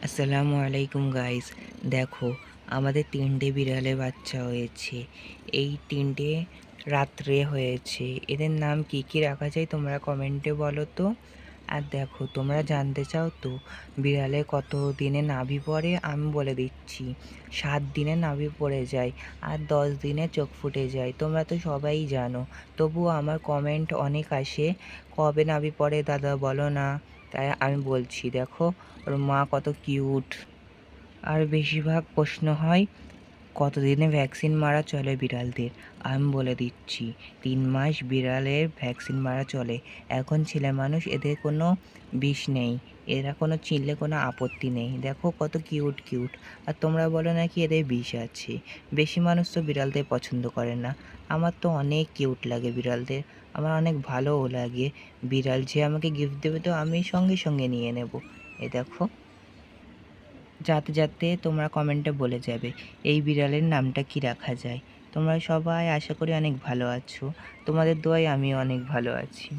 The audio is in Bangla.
আসসালামু আলাইকুম গাইস। দেখো, আমাদের 3টে বিড়ালের বাচ্চা হয়েছে। এই 3টে রাত্রে হয়েছে। এদের নাম কি কি রাখা যায় তোমরা কমেন্টে বলো তো। আর দেখো, তোমরা জানতে চাও তো বিড়ালে কত দিনে নাভি পড়ে? আমি বলে দিচ্ছি, 7 দিনে নাভি পড়ে যায় আর 10 দিনে চোখ ফুটে যায়। তোমরা তো সবাই জানো, তবুও আমার কমেন্ট অনেক আসে, কবে নাভি পড়ে দাদা বলো না। তাই আমি বলছি, দেখো ওর মা কত কিউট। আর বেশিরভাগ প্রশ্ন হয় কতদিনে ভ্যাকসিন মারা চলে বিড়ালদের। আমি বলে দিচ্ছি, 3 মাস বিড়ালের ভ্যাকসিন মারা চলে। এখন ছেলে মানুষ, এদের কোনো বিষ নেই, এরা কোনো চিনলে কোনো আপত্তি নেই। দেখো কত কিউট কিউট। আর তোমরা বলো নাকি এদের বিষ আছে। বেশি মানুষ তো বিড়ালদের পছন্দ করে না। আমার তো অনেক কিউট লাগে বিড়ালদের, আমার অনেক ভালোও লাগে। বিড়াল যে আমাকে গিফট দেবে তো আমি সঙ্গে সঙ্গে নিয়ে নেব। এ দেখো, যাতে যাতে তোমরা কমেন্টে বলে যাবে এই বিড়ালের নামটা কি রাখা যায়। তোমরা সবাই আশা করি অনেক ভালো আছো, তোমাদের দোয়ায় আমি অনেক ভালো আছি।